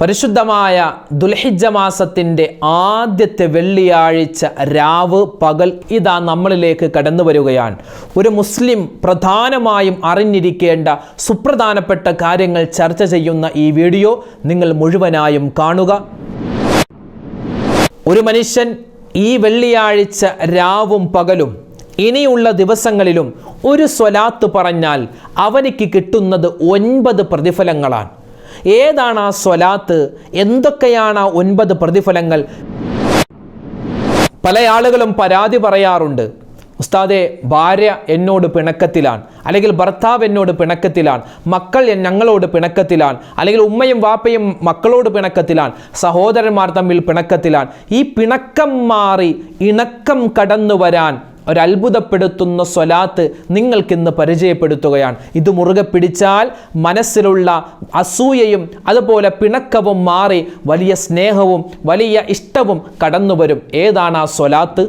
പരിശുദ്ധമായ ദുൽഹിജ്ജ മാസത്തിൻ്റെ ആദ്യത്തെ വെള്ളിയാഴ്ച രാവ് പകൽ ഇതാ നമ്മളിലേക്ക് കടന്നു വരികയാണ്. ഒരു മുസ്ലിം പ്രധാനമായും അറിഞ്ഞിരിക്കേണ്ട സുപ്രധാനപ്പെട്ട കാര്യങ്ങൾ ചർച്ച ചെയ്യുന്ന ഈ വീഡിയോ നിങ്ങൾ മുഴുവനായും കാണുക. ഒരു മനുഷ്യൻ ഈ വെള്ളിയാഴ്ച രാവും പകലും ഇനിയുള്ള ദിവസങ്ങളിലും ഒരു സ്വലാത്ത് പറഞ്ഞാൽ അവനിക്ക് കിട്ടുന്നത് 9 പ്രതിഫലങ്ങളാണ്. ഏതാണ് ആ സ്വലാത്ത്? എന്തൊക്കെയാണ് ആ 9 പ്രതിഫലങ്ങൾ? പല ആളുകളും പരാതി പറയാറുണ്ട്, ഉസ്താദേ, ഭാര്യ എന്നോട് പിണക്കത്തിലാണ്, അല്ലെങ്കിൽ ഭർത്താവ് എന്നോട് പിണക്കത്തിലാണ്, മക്കൾ ഞങ്ങളോട് പിണക്കത്തിലാണ്, അല്ലെങ്കിൽ ഉമ്മയും വാപ്പയും മക്കളോട് പിണക്കത്തിലാണ്, സഹോദരന്മാർ തമ്മിൽ പിണക്കത്തിലാണ്. ഈ പിണക്കം മാറി ഇണക്കം കടന്നു വരാൻ ഒരത്ഭുതപ്പെടുത്തുന്ന സ്വലാത്ത് നിങ്ങൾക്കിന്ന് പരിചയപ്പെടുത്തുകയാണ്. ഇത് മുറുകെ പിടിച്ചാൽ മനസ്സിലുള്ള അസൂയയും അതുപോലെ പിണക്കവും മാറി വലിയ സ്നേഹവും വലിയ ഇഷ്ടവും കടന്നു വരും. ഏതാണ് ആ സ്വലാത്ത്?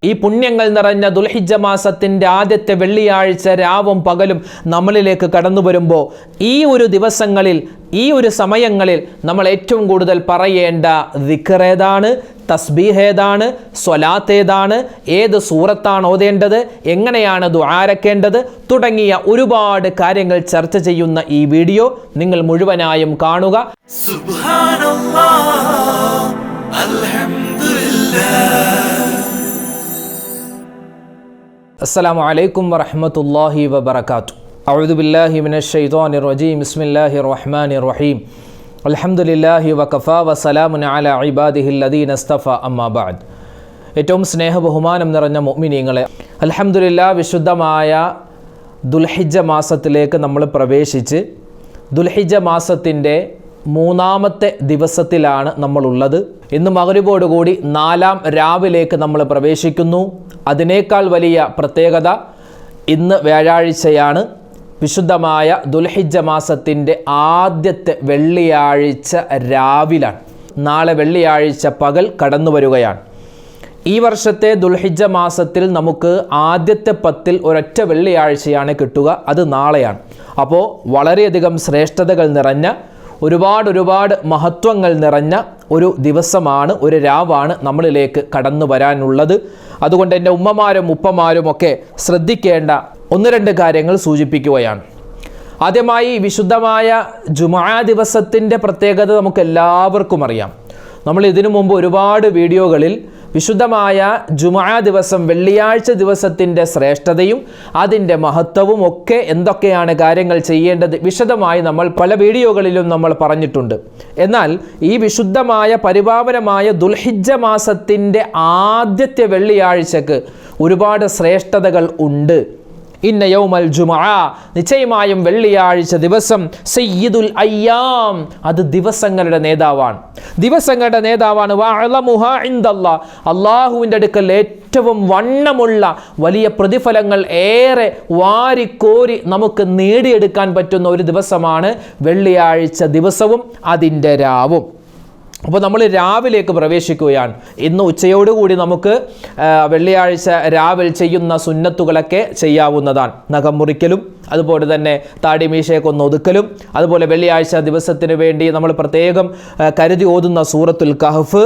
ഈ പുണ്യങ്ങൾ നിറഞ്ഞ ദുൽഹിജ്ജ മാസത്തിൻ്റെ ആദ്യത്തെ വെള്ളിയാഴ്ച രാവും പകലും നമ്മളിലേക്ക് കടന്നു വരുമ്പോൾ ഈ ഒരു ദിവസങ്ങളിൽ, ഈ ഒരു സമയങ്ങളിൽ നമ്മൾ ഏറ്റവും കൂടുതൽ പറയേണ്ട ദിക്ർ ഏതാണ്, തസ്ബീഹ് ഏതാണ്, സ്വലാത്ത് ഏതാണ്, ഏത് സൂറത്താണ് ഓതേണ്ടത്, എങ്ങനെയാണ് ദുആരക്കേണ്ടത് തുടങ്ങിയ ഒരുപാട് കാര്യങ്ങൾ ചർച്ച ചെയ്യുന്ന ഈ വീഡിയോ നിങ്ങൾ മുഴുവനായും കാണുക. സുബ്ഹാനല്ലാഹ്, അൽഹംദുലില്ലാഹ്. അസ്സലാമു അലൈക്കും വറഹ്മത്തുള്ളാഹി വബറകാതുഹു. അഊദു ബില്ലാഹി മിനശ് ശൈത്വാനിർ റജീം. ബിസ്മില്ലാഹിർ റഹ്മാനിർ റഹീം. അൽഹംദുലില്ലാഹി വകഫാ വസലാമുൻ അലാ ഇബാദിഹിൽ ലദീന ഇസ്തഫ അമ്മാ ബഅദ്. ഏറ്റവും സ്നേഹ ബഹുമാനം നിറഞ്ഞ മുഅ്മിനീങ്ങളെ, അൽഹംദുലില്ലാഹ്, വിശുദ്ധമായ ദുൽഹിജ്ജ മാസത്തിലേക്ക് നമ്മൾ പ്രവേശിച്ച് ദുൽഹിജ്ജ മാസത്തിൻ്റെ 3-ാമത്തെ ദിവസത്തിലാണ് നമ്മളുള്ളത്. ഇന്ന് മഗ്‌രിബോടുകൂടി 4-ാം രാവിലേക്ക് നമ്മൾ പ്രവേശിക്കുന്നു. അതിനേക്കാൾ വലിയ പ്രത്യേകത, ഇന്ന് വ്യാഴാഴ്ചയാണ്. വിശുദ്ധമായ ദുൽഹിജ്ജ മാസത്തിൻ്റെ ആദ്യത്തെ വെള്ളിയാഴ്ച രാവിലാണ്. നാളെ വെള്ളിയാഴ്ച പകൽ കടന്നു വരികയാണ്. ഈ വർഷത്തെ ദുൽഹിജ്ജ മാസത്തിൽ നമുക്ക് ആദ്യത്തെ 10-ൽ ഒരൊറ്റ വെള്ളിയാഴ്ചയാണ് കിട്ടുക. അത് നാളെയാണ്. അപ്പോൾ വളരെയധികം ശ്രേഷ്ഠതകൾ നിറഞ്ഞ ഒരുപാട് മഹത്വങ്ങൾ നിറഞ്ഞ ഒരു ദിവസമാണ്, ഒരു രാവാണ് നമ്മളിലേക്ക് കടന്നു വരാനുള്ളത്. അതുകൊണ്ട് എൻ്റെ ഉമ്മമാരും ഉപ്പമാരും ഒക്കെ ശ്രദ്ധിക്കേണ്ട 1-2 കാര്യങ്ങൾ സൂചിപ്പിക്കുകയാണ്. ആദ്യമായി, വിശുദ്ധമായ ജുമുഅ ദിവസത്തിൻ്റെ പ്രത്യേകത നമുക്ക് എല്ലാവർക്കും അറിയാം. നമ്മൾ ഇതിനു മുമ്പ് ഒരുപാട് വീഡിയോകളിൽ വിശുദ്ധമായ ജുമുഅ ദിവസം, വെള്ളിയാഴ്ച ദിവസത്തിൻ്റെ ശ്രേഷ്ഠതയും അതിൻ്റെ മഹത്വവും ഒക്കെ എന്തൊക്കെയാണ് കാര്യങ്ങൾ ചെയ്യേണ്ടത് വിശദമായി നമ്മൾ പല വീഡിയോകളിലും നമ്മൾ പറഞ്ഞിട്ടുണ്ട്. എന്നാൽ ഈ വിശുദ്ധമായ പരിപാവനമായ ദുൽഹിജ്ജ മാസത്തിൻ്റെ ആദ്യത്തെ വെള്ളിയാഴ്ചക്ക് ഒരുപാട് ശ്രേഷ്ഠതകൾ ഉണ്ട്. ഇന്ന യൗമൽ ജുമുഅ, നിശ്ചയമായും വെള്ളിയാഴ്ച ദിവസം, സയ്യിദുൽ അയ്യാം, അത് ദിവസങ്ങളുടെ നേതാവാണ്. ദിവസങ്ങളുടെ നേതാവാണ്. വഅലമുഹാ ഇൻദല്ലാഹ്, അല്ലാഹുവിൻ്റെ അടുക്കൽ ഏറ്റവും വണ്ണമുള്ള വലിയ പ്രതിഫലങ്ങൾ ഏറെ വാരിക്കോരി നമുക്ക് നേടിയെടുക്കാൻ പറ്റുന്ന ഒരു ദിവസമാണ് വെള്ളിയാഴ്ച ദിവസവും അതിൻ്റെ രാവും. അപ്പോൾ നമ്മൾ രാവിലേക്ക് പ്രവേശിക്കുകയാണ്. ഇന്ന് ഉച്ചയോടുകൂടി നമുക്ക് വെള്ളിയാഴ്ച രാവിലെ ചെയ്യുന്ന സുന്നത്തുകളൊക്കെ ചെയ്യാവുന്നതാണ്. നഖം മുറിക്കലും അതുപോലെ തന്നെ താടി മീശയൊക്കെ ഒന്ന് ഒതുക്കലും, അതുപോലെ വെള്ളിയാഴ്ച ദിവസത്തിന് വേണ്ടി നമ്മൾ പ്രത്യേകം കരുതി ഓതുന്ന സൂറത്തുൽ കഹ്ഫ്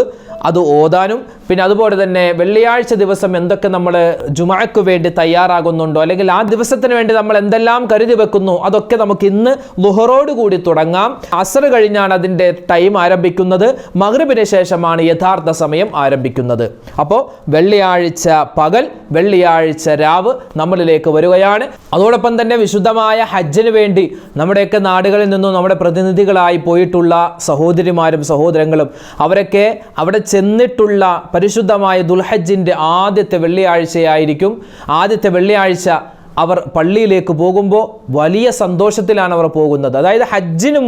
അത് ഓതാനും, പിന്നെ അതുപോലെ തന്നെ വെള്ളിയാഴ്ച ദിവസം എന്തൊക്കെ നമ്മൾ ജുമുഅക്ക് വേണ്ടി തയ്യാറാകുന്നുണ്ടോ, അല്ലെങ്കിൽ ആ ദിവസത്തിന് വേണ്ടി നമ്മൾ എന്തെല്ലാം കരുതി വെക്കുന്നു, അതൊക്കെ നമുക്ക് ഇന്ന് ളുഹറോട് കൂടി തുടങ്ങാം. അസ്ർ കഴിഞ്ഞാണ് അതിൻ്റെ ടൈം ആരംഭിക്കുന്നത്. മഗ്‌രിബിന് ശേഷമാണ് യഥാർത്ഥ സമയം ആരംഭിക്കുന്നത്. അപ്പോൾ വെള്ളിയാഴ്ച പകൽ, വെള്ളിയാഴ്ച രാവ് നമ്മളിലേക്ക് വരികയാണ്. അതോടൊപ്പം തന്നെ വിശുദ്ധമായ ഹജ്ജിന് വേണ്ടി നമ്മുടെയൊക്കെ നാടുകളിൽ നിന്നും നമ്മുടെ പ്രതിനിധികളായി പോയിട്ടുള്ള സഹോദരിമാരും സഹോദരങ്ങളും അവരൊക്കെ അവിടെ ചെന്നിട്ടുള്ള പരിശുദ്ധമായ ദുൽഹജ്ജിൻ്റെ ആദ്യത്തെ വെള്ളിയാഴ്ചയായിരിക്കും. ആദ്യത്തെ വെള്ളിയാഴ്ച അവർ പള്ളിയിലേക്ക് പോകുമ്പോൾ വലിയ സന്തോഷത്തിലാണ് അവർ പോകുന്നത്. അതായത് ഹജ്ജിന്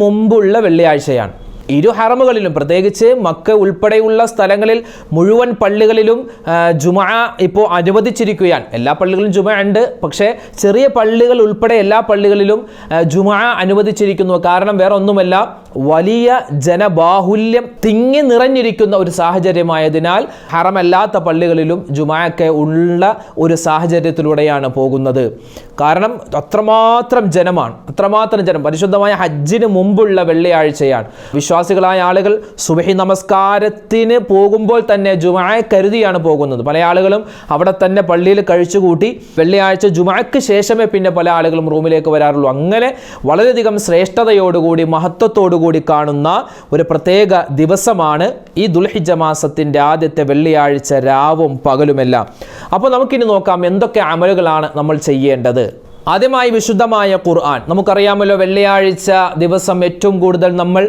മുമ്പുള്ള വെള്ളിയാഴ്ചയാണ്. ഇരു ഹറമുകളിലും, പ്രത്യേകിച്ച് മക്ക ഉൾപ്പെടെയുള്ള സ്ഥലങ്ങളിൽ മുഴുവൻ പള്ളികളിലും ജുമുഅ ഇപ്പോൾ അനുവദിച്ചിരിക്കുകയാണ്. എല്ലാ പള്ളികളിലും ജുമുഅ ഉണ്ട്, പക്ഷേ ചെറിയ പള്ളികൾ ഉൾപ്പെടെ എല്ലാ പള്ളികളിലും ജുമുഅ അനുവദിച്ചിരിക്കുന്നു. കാരണം വേറെ ഒന്നുമല്ല, വലിയ ജനബാഹുല്യം തിങ്ങി നിറഞ്ഞിരിക്കുന്ന ഒരു സാഹചര്യമായതിനാൽ ഹറമല്ലാത്ത പള്ളികളിലും ജുമാഅക്കെ ഉള്ള ഒരു സാഹചര്യത്തിലൂടെയാണ് പോകുന്നത്. കാരണം അത്രമാത്രം ജനമാണ്, അത്രമാത്രം ജനം. പരിശുദ്ധമായ ഹജ്ജിന് മുമ്പുള്ള വെള്ളിയാഴ്ചയാണ്. വിശ്വാസികളായ ആളുകൾ സുബഹി നമസ്കാരത്തിന് പോകുമ്പോൾ തന്നെ ജുമാഅ കരുതിയാണ് പോകുന്നത്. പല ആളുകളും അവിടെ തന്നെ പള്ളിയിൽ കഴിച്ചുകൂട്ടി വെള്ളിയാഴ്ച ജുമാഅക്ക് ശേഷമേ പിന്നെ പല ആളുകളും റൂമിലേക്ക് വരാറുള്ളൂ. അങ്ങനെ വളരെയധികം ശ്രേഷ്ഠതയോടുകൂടി മഹത്വത്തോടുകൂടി കാണുന്ന ഒരു പ്രത്യേക ദിവസമാണ് ഈ ദുൽഹിജ്ജ മാസത്തിൻ്റെ ആദ്യത്തെ വെള്ളിയാഴ്ച രാവും പകലുമെല്ലാം. അപ്പോൾ നമുക്കിനി നോക്കാം എന്തൊക്കെ അമലുകളാണ് നമ്മൾ ചെയ്യേണ്ടത്. ആദ്യമായി വിശുദ്ധമായ ഖുർആൻ. നമുക്കറിയാമല്ലോ വെള്ളിയാഴ്ച ദിവസം ഏറ്റവും കൂടുതൽ നമ്മൾ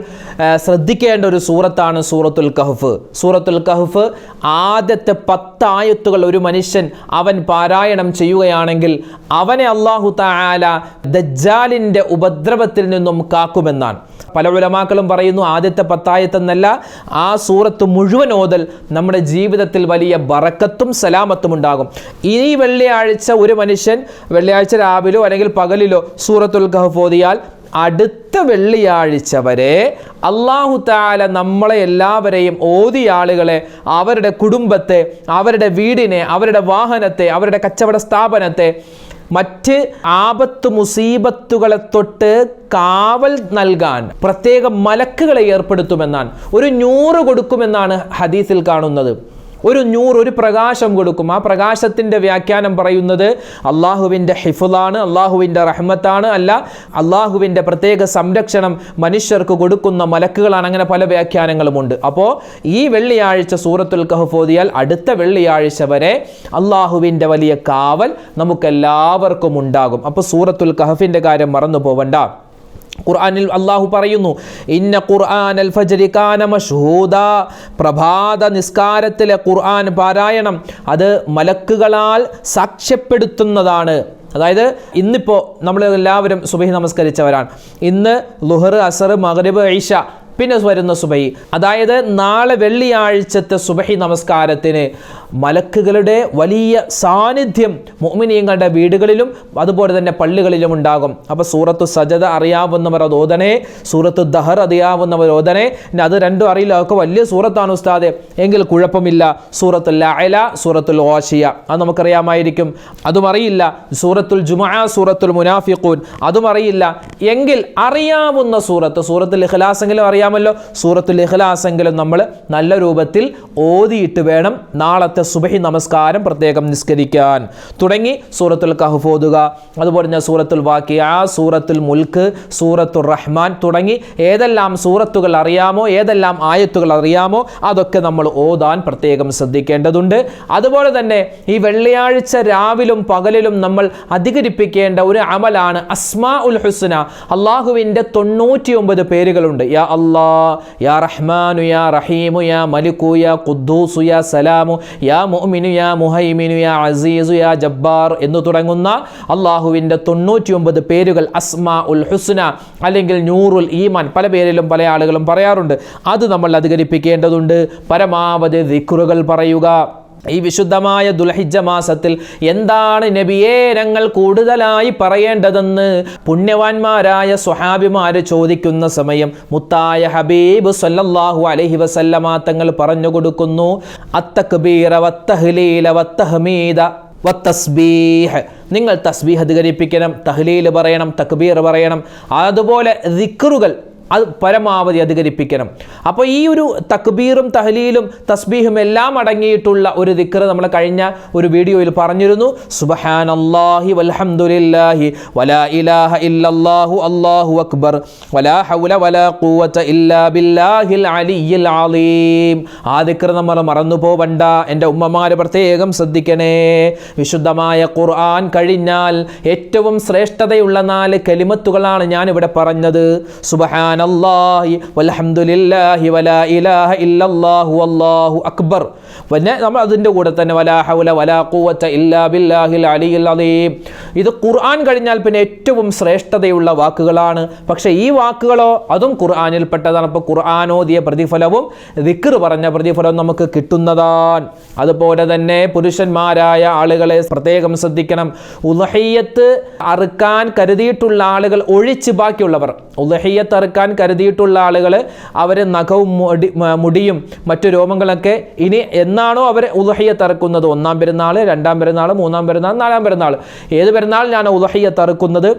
ശ്രദ്ധിക്കേണ്ട ഒരു സൂറത്താണ് സൂറത്തുൽ കഹ്ഫ്. സൂറത്തുൽ കഹ്ഫ് ആദ്യത്തെ 10 ആയത്തുകൾ ഒരു മനുഷ്യൻ അവൻ പാരായണം ചെയ്യുകയാണെങ്കിൽ അവനെ അല്ലാഹു തആല ദജ്ജാലിൻ്റെ ഉപദ്രവത്തിൽ നിന്നും കാക്കുമെന്നാണ്. പല ഉലമാക്കളും പറയുന്നു ആദ്യത്തെ 10 ആയത്തെന്നല്ല, ആ സൂറത്ത് മുഴുവൻ ഓതൽ നമ്മുടെ ജീവിതത്തിൽ വലിയ ബറക്കത്തും സലാമത്തും ഉണ്ടാകും. ഈ വെള്ളിയാഴ്ച ഒരു മനുഷ്യൻ വെള്ളിയാഴ്ച രാവിലോ അല്ലെങ്കിൽ പകലിലോ സൂറത്തുൽ കഹ്ഫ് ഓതിയാൽ അടുത്ത വെള്ളിയാഴ്ച വരെ അല്ലാഹു തആല നമ്മളെ എല്ലാവരെയും ഓതിയ ആളുകളെ, അവരുടെ കുടുംബത്തെ, അവരുടെ വീടിനെ, അവരുടെ വാഹനത്തെ, അവരുടെ കച്ചവട സ്ഥാപനത്തെ മറ്റ് ആപത്ത് മുസീബത്തുകളെ തൊട്ട് കാവൽ നൽകാൻ പ്രത്യേക മലക്കുകളെ ഏർപ്പെടുത്തുമെന്നാണ്. ഒരു 100 കൊടുക്കുമെന്നാണ് ഹദീസിൽ കാണുന്നത്. ഒരു 100 ഒരു പ്രകാശം കൊടുക്കും. ആ പ്രകാശത്തിൻ്റെ വ്യാഖ്യാനം പറയുന്നത് അള്ളാഹുവിൻ്റെ ഹിഫ്ളാണ്, അള്ളാഹുവിൻ്റെ റഹ്മത്താണ്, അല്ല അള്ളാഹുവിൻ്റെ പ്രത്യേക സംരക്ഷണം മനുഷ്യർക്ക് കൊടുക്കുന്ന മലക്കുകളാണ്. അങ്ങനെ പല വ്യാഖ്യാനങ്ങളുമുണ്ട്. അപ്പോൾ ഈ വെള്ളിയാഴ്ച സൂറത്തുൽ കഹ്ഫ് ഓതിയാൽ അടുത്ത വെള്ളിയാഴ്ച വരെ അള്ളാഹുവിൻ്റെ വലിയ കാവൽ നമുക്കെല്ലാവർക്കും ഉണ്ടാകും. അപ്പോൾ സൂറത്തുൽ കഹ്ഫിൻ്റെ കാര്യം മറന്നു പോവണ്ട. ഖുർആനിൽ അല്ലാഹു പറയുന്നു, ഇന്ന ഖുർആനൽ ഫജ്രി കാന മശ്ഹൂദാ, പ്രഭാത നിസ്കാരത്തിലെ ഖുർആൻ പാരായണം അത് മലക്കുകളാൽ സാക്ഷ്യപ്പെടുത്തുന്നതാണ്. അതായത് ഇന്നിപ്പോൾ നമ്മൾ എല്ലാവരും സുബഹി നമസ്കരിച്ചവരാണ്. ഇന്ന് ളുഹർ, അസർ, മഗ്രിബ്, ഇശ, പിന്നെ വരുന്ന സുബഹി. അതായത് നാളെ വെള്ളിയാഴ്ചത്തെ സുബഹി നമസ്കാരത്തിന് മലക്കുകളുടെ വലിയ സാന്നിധ്യം മുഅ്മിനീങ്ങളുടെ വീടുകളിലും അതുപോലെ തന്നെ പള്ളികളിലും ഉണ്ടാകും. അപ്പോൾ സൂറത്തു സജദ അറിയാവുന്നവർ അത് ഓതണേ, സൂറത്തു ദഹർ അറിയാവുന്നവർ ഓതണേ. ഇനി അത് രണ്ടും അറിയില്ല, ഒക്കെ വലിയ സൂറത്താണ് ഉസ്താദെ, എങ്കിൽ കുഴപ്പമില്ല. സൂറത്തുൽ അഅല, സൂറത്തുൽ ഗാശിയ അത് നമുക്കറിയാമായിരിക്കും. അതും അറിയില്ല. സൂറത്തുൽ ജുമുഅ, സൂറത്തുൽ മുനാഫിഖൂൻ അതും അറിയില്ല എങ്കിൽ അറിയാവുന്ന സൂറത്തുൽ ഇഖ്ലാസ് എങ്കിലും അറിയാമല്ലോ. സൂറത്തുൽ ഇഖ്ലാസ് എങ്കിലും നമ്മൾ നല്ല രൂപത്തിൽ ഓതിയിട്ട് വേണം നാളത്തെ സുബഹി നമസ്കാരം പ്രത്യേകം നിസ്കരിക്കാൻ. തുടങ്ങി സൂറത്തുൽ കഹ്ഫ് ഓതുക, അതുപോലെ തന്നെ സൂറത്തുൽ വാഖിഅ, സൂറത്തുൽ മുൽക്ക്, സൂറത്തുർ റഹ്മാൻ തുടങ്ങി ഏതെല്ലാം സൂറത്തുകൾ അറിയാമോ, ഏതെല്ലാം ആയത്തുകൾ അറിയാമോ അതൊക്കെ നമ്മൾ ഓതാൻ പ്രത്യേകം ശ്രദ്ധിക്കേണ്ടതുണ്ട്. അതുപോലെ തന്നെ ഈ വെള്ളിയാഴ്ച രാവിലും പകലിലും നമ്മൾ അധികരിപ്പിക്കേണ്ട ഒരു അമലാണ് അസ്മാഉൽ ഹുസ്ന. അള്ളാഹുവിൻ്റെ 99 പേരുകളുണ്ട്. യാ അല്ലാ, യാ റഹ്മാനു, യാ റഹീമു, യാ മലിക്കു, യാ ഖുദ്ദൂസു, യാ സലാമു, യാ മുഅ്മിനു, യാ മുഹൈമിനു, യാ അസീസു, യാ ജബ്ബാർ എന്ന് തുടങ്ങുന്ന അള്ളാഹുവിൻ്റെ 99 പേരുകൾ അസ്മാഉൽ ഹുസ്ന അല്ലെങ്കിൽ നൂറുൽ ഈമാൻ പല പേരിലും പല ആളുകളും പറയാറുണ്ട്. അത് നമ്മൾ അധികരിപ്പിക്കേണ്ടതുണ്ട്. പരമാവധി ദിക്റുകൾ പറയുക. ഈ വിശുദ്ധമായ ദുൽഹിജ്ജ മാസത്തിൽ എന്താണ് നബിയെ ഞങ്ങൾ കൂടുതലായി പറയേണ്ടതെന്ന് പുണ്യവാന്മാരായ സ്വഹാബിമാർ ചോദിക്കുന്ന സമയം മുത്തായ ഹബീബ് സല്ലല്ലാഹു അലൈഹി വസല്ലമ തങ്ങൾ പറഞ്ഞു കൊടുക്കുന്നു, അത്തക്ബീറ വത്തഹ്ലീല വത്തഹ്മീദ വത്തസ്ബീഹ്. നിങ്ങൾ തസ്ബീഹ് അധികരിപ്പിക്കണം, തഹ്ലീൽ പറയണം, തക്ബീർ പറയണം, അതുപോലെ ദിക്റുകൾ അത് പരമാവധി അധികരിപ്പിക്കണം. അപ്പോൾ ഈ ഒരു തക്ബീറും തഹ്ലീലും തസ്ബീഹും എല്ലാം അടങ്ങിയിട്ടുള്ള ഒരു ദിക്ർ നമ്മൾ കഴിഞ്ഞ ഒരു വീഡിയോയിൽ പറഞ്ഞിരുന്നു. സുബ്ഹാനല്ലാഹി വൽഹംദുലില്ലാഹി വലാ ഇലാഹ ഇല്ലല്ലാഹു അല്ലാഹു അക്ബർ വലാ ഹൗല വലാ ഖുവത ഇല്ലാ ബില്ലാഹിൽ അലിയ്യിൽ അലീം. ആ ദിക്ർ നമ്മൾ മറന്നു പോവണ്ട. എൻ്റെ ഉമ്മമാരെ പ്രത്യേകം ശ്രദ്ധിക്കണേ. വിശുദ്ധമായ ഖുർആൻ കഴിഞ്ഞാൽ ഏറ്റവും ശ്രേഷ്ഠതയുള്ള 4 കലിമത്തുകളാണ് ഞാനിവിടെ പറഞ്ഞത്. സുബ്ഹാന അല്ലാഹി വൽഹംദുലില്ലാഹി വലാ ഇലാഹ ഇല്ലല്ലാഹു വല്ലാഹു അക്ബർ. പിന്നെ നമ്മൾ അതിൻ്റെ കൂടെ തന്നെ വലാ ഹൗല വലാ ഖുവത ഇല്ലാ ബില്ലാഹിൽ അലിയിൽ അലീം. ഇത് ഖുർആൻ കഴിഞ്ഞാൽ പിന്നെ ഏറ്റവും ശ്രേഷ്ഠതയുള്ള വാക്കുകളാണ്. പക്ഷേ ഈ വാക്കുകളോ അതും ഖുർആനിൽപ്പെട്ടതാണ്. അപ്പോൾ ഖുർആൻ ഓതിയ പ്രതിഫലവും ദിക്ർ പറഞ്ഞ പ്രതിഫലവും നമുക്ക് കിട്ടുന്നതാണ്. അതുപോലെ തന്നെ പുരുഷന്മാരായ ആളുകളെ പ്രത്യേകം ശ്രദ്ധിക്കണം. ഉളഹിയ്യത്ത് അറുക്കാൻ കരുതിയിട്ടുള്ള ആളുകൾ ഒഴിച്ച് ബാക്കിയുള്ളവർ, ഉളഹിയ്യത്ത് അറുക്കാൻ കരുതിയിട്ടുള്ള ആളുകൾ അവർ നഖവും മുടിയും മറ്റു രോമങ്ങളൊക്കെ ഇനി എന്നാണോ അവർ ഉദ്ഹിയ്യത്ത് അറുക്കുന്നത്, 1-ാം പെരുന്നാൾ, 2-ാം പെരുന്നാൾ, 3-ാം പെരുന്നാൾ, 4-ാം പെരുന്നാൾ, ഏത് പെരുന്നാളിനാണ് ഉദ്ഹിയ്യത്ത് അറുക്കുന്നത്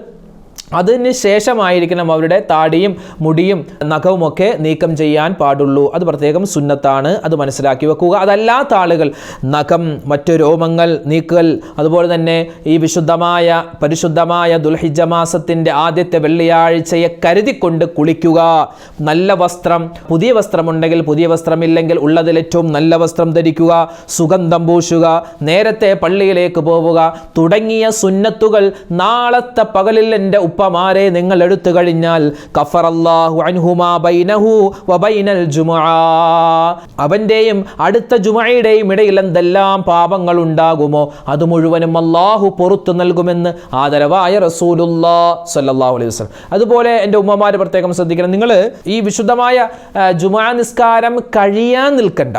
അതിന് ശേഷമായിരിക്കണം അവരുടെ താടിയും മുടിയും നഖവും ഒക്കെ നീക്കം ചെയ്യാൻ പാടുള്ളൂ. അത് പ്രത്യേകം സുന്നത്താണ്, അത് മനസ്സിലാക്കി വെക്കുക. അതല്ലാത്ത ആളുകൾ നഖം, മറ്റു രോമങ്ങൾ നീക്കൽ, അതുപോലെ തന്നെ ഈ പരിശുദ്ധമായ ദുൽഹിജ്ജ മാസത്തിൻ്റെ ആദ്യത്തെ വെള്ളിയാഴ്ചയെ കരുതിക്കൊണ്ട് കുളിക്കുക. നല്ല വസ്ത്രം, പുതിയ വസ്ത്രമുണ്ടെങ്കിൽ പുതിയ വസ്ത്രമില്ലെങ്കിൽ ഉള്ളതിൽ ഏറ്റവും നല്ല വസ്ത്രം ധരിക്കുക, സുഗന്ധം പൂശുക, നേരത്തെ പള്ളിയിലേക്ക് പോവുക തുടങ്ങിയ സുന്നത്തുകൾ നാളത്തെ പകലിൽ എൻ്റെ ഉപ്പമാരെ നിങ്ങൾ എടുത്തു കഴിഞ്ഞാൽ കഫറല്ലാഹു അൻഹുമാ ബൈനഹു വബൈനൽ ജുമുഅ, അവൻ്റെയും അടുത്ത ജുമുഅയുടെയും ഇടയിൽ എന്തെല്ലാം പാപങ്ങൾ ഉണ്ടാകുമോ അത് മുഴുവനും അല്ലാഹു പുറത്തു നൽകുമെന്ന് ആദരവായ റസൂലുള്ളാഹി സ്വല്ലല്ലാഹു അലൈഹി വസല്ലം. അതുപോലെ എൻ്റെ ഉമ്മമാർ പ്രത്യേകം ശ്രദ്ധിക്കണം, നിങ്ങൾ ഈ വിശുദ്ധമായ ജുമുഅ നിസ്കാരം കഴിയാൻ നിൽക്കണ്ട.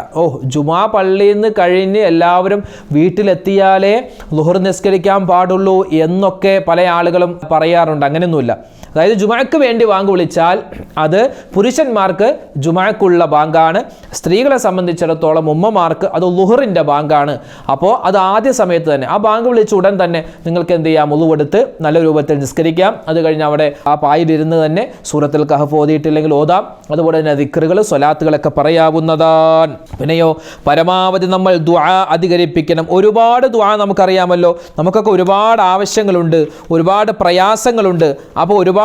ജുമുഅ പള്ളിയിൽ നിന്ന് കഴിഞ്ഞ് എല്ലാവരും വീട്ടിലെത്തിയാലേ ളുഹർ നിസ്കരിക്കാൻ പാടുള്ളൂ എന്നൊക്കെ പല ആളുകളും പറയാറുണ്ട്. അങ്ങനെയൊന്നുമില്ല. അതായത് ജുമുഅക്ക് വേണ്ടി ബാങ്ക് വിളിച്ചാൽ അത് പുരുഷന്മാർക്ക് ജുമുഅക്കുള്ള ബാങ്കാണ്, സ്ത്രീകളെ സംബന്ധിച്ചിടത്തോളം ഉമ്മമാർക്ക് അത് ളുഹറിൻ്റെ ബാങ്കാണ്. അപ്പോൾ അത് ആദ്യ സമയത്ത് തന്നെ ആ ബാങ്ക് വിളിച്ച ഉടൻ തന്നെ നിങ്ങൾക്ക് എന്ത് ചെയ്യാം, വുളു എടുത്ത് നല്ല രൂപത്തിൽ നിസ്കരിക്കാം. അത് കഴിഞ്ഞ് അവിടെ ആ പായിലിരുന്ന് തന്നെ സൂറത്തുൽ കഹഫ് ഓതിയിട്ടില്ലെങ്കിൽ ഓതാം. അതുപോലെ തന്നെ ദിക്റുകൾ, സ്വലാത്തുകളൊക്കെ പറയാവുന്നതാണ്. പിന്നെയോ പരമാവധി നമ്മൾ ദുആ അധികരിപ്പിക്കണം. ഒരുപാട് ദുആ നമുക്കറിയാമല്ലോ, നമുക്കൊക്കെ ഒരുപാട് ആവശ്യങ്ങളുണ്ട്, ഒരുപാട് പ്രയാസങ്ങളുണ്ട്. അപ്പോൾ ഒരുപാട്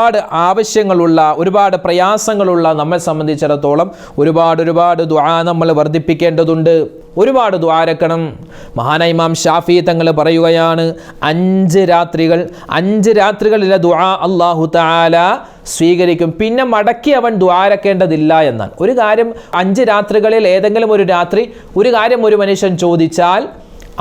ആവശ്യങ്ങളുള്ള, ഒരുപാട് പ്രയാസങ്ങളുള്ള നമ്മെ സംബന്ധിച്ചിടത്തോളം ഒരുപാട് ദുആ നമ്മൾ വർദ്ധിപ്പിക്കേണ്ടതുണ്ട്. ഒരുപാട് ദുആരക്കണം. മഹാനായ ഇമാം ഷാഫി തങ്ങൾ പറയുകയാണ്, 5 രാത്രികളിലെ ദുആ അല്ലാഹു തആല സ്വീകരിക്കും, പിന്നെ മടക്കി അവൻ ദുആരക്കേണ്ടതില്ല എന്നാണ്. ഒരു കാര്യം 5 രാത്രികളിൽ ഏതെങ്കിലും ഒരു രാത്രി ഒരു കാര്യം ഒരു മനുഷ്യൻ ചോദിച്ചാൽ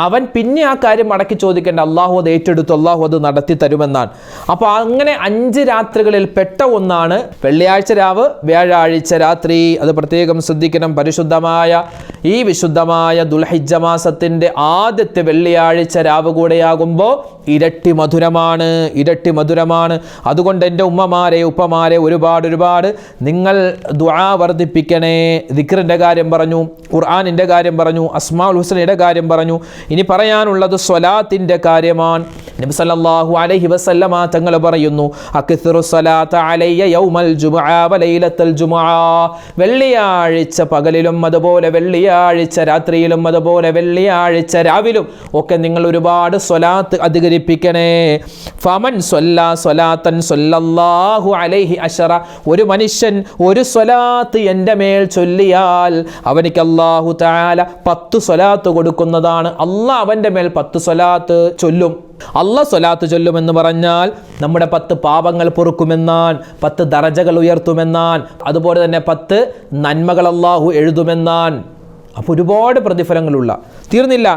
അവൻ പിന്നെ ആ കാര്യം മടക്കി ചോദിക്കേണ്ട, അള്ളാഹു അത് ഏറ്റെടുത്തു, അള്ളാഹു അത് നടത്തി തരുമെന്നാണ്. അപ്പോൾ അങ്ങനെ 5 രാത്രികളിൽ പെട്ട ഒന്നാണ് വെള്ളിയാഴ്ച രാവ്, വ്യാഴാഴ്ച രാത്രി. അത് പ്രത്യേകം ശ്രദ്ധിക്കണം. ഈ വിശുദ്ധമായ ദുൽഹിജ്ജ മാസത്തിൻ്റെ ആദ്യത്തെ വെള്ളിയാഴ്ച രാവ് കൂടെയാകുമ്പോൾ ഇരട്ടി മധുരമാണ്. അതുകൊണ്ട് എൻ്റെ ഉമ്മമാരെ, ഉപ്പമാരെ ഒരുപാട് നിങ്ങൾ ദുആ വർദ്ധിപ്പിക്കണേ. ദിക്റിൻ്റെ കാര്യം പറഞ്ഞു, ഖുർആനിൻ്റെ കാര്യം പറഞ്ഞു, അസ്മാഉൽ ഹുസ്നയുടെ കാര്യം പറഞ്ഞു. ഇനി പറയാനുള്ളത് സ്വലാത്തിൻ്റെ കാര്യമാണ്. നബി സല്ലല്ലാഹു അലൈഹി വസല്ലമ തങ്ങൾ പറയുന്നു, അക്സിറു സ്വലാത അലയ്യ യൗമൽ ജുമുഅ വ ലൈലത്തുൽ ജുമുഅ, വെള്ളിയാഴ്ച പകലിലും അതുപോലെ വെള്ളിയാഴ്ച രാത്രിയിലും അതുപോലെ വെള്ളിയാഴ്ച രാവിലും ഒക്കെ നിങ്ങൾ ഒരുപാട് സ്വലാത്ത് അധികരിപ്പിക്കണേ. ഫമൻ സ്വല്ലാ സ്വലാത്തൻ സ്വല്ലല്ലാഹു അലൈഹി അശറ, ഒരു മനുഷ്യൻ ഒരു സ്വലാത്ത് എൻ്റെ മേൽ ചൊല്ലിയാൽ അവനിക്ക് അല്ലാഹു തആല 10 സ്വലാത്ത് കൊടുക്കുന്നതാണ്. അല്ലാഹ് അവൻ്റെ മേൽ 10 സ്വലാത്ത് ചൊല്ലും. അല്ലാഹ് സ്വലാത്ത് ചൊല്ലുമെന്ന് പറഞ്ഞാൽ നമ്മുടെ 10 പാപങ്ങൾ പൊറുക്കുമെന്നാണ്, 10 ദറജകൾ ഉയർത്തുമെന്നാണ്, അതുപോലെ തന്നെ 10 നന്മകൾ അല്ലാഹു എഴുതുമെന്നാണ്. അപ്പോൾ ഒരുപാട് പ്രതിഫലങ്ങളുള്ള, തീർന്നില്ല.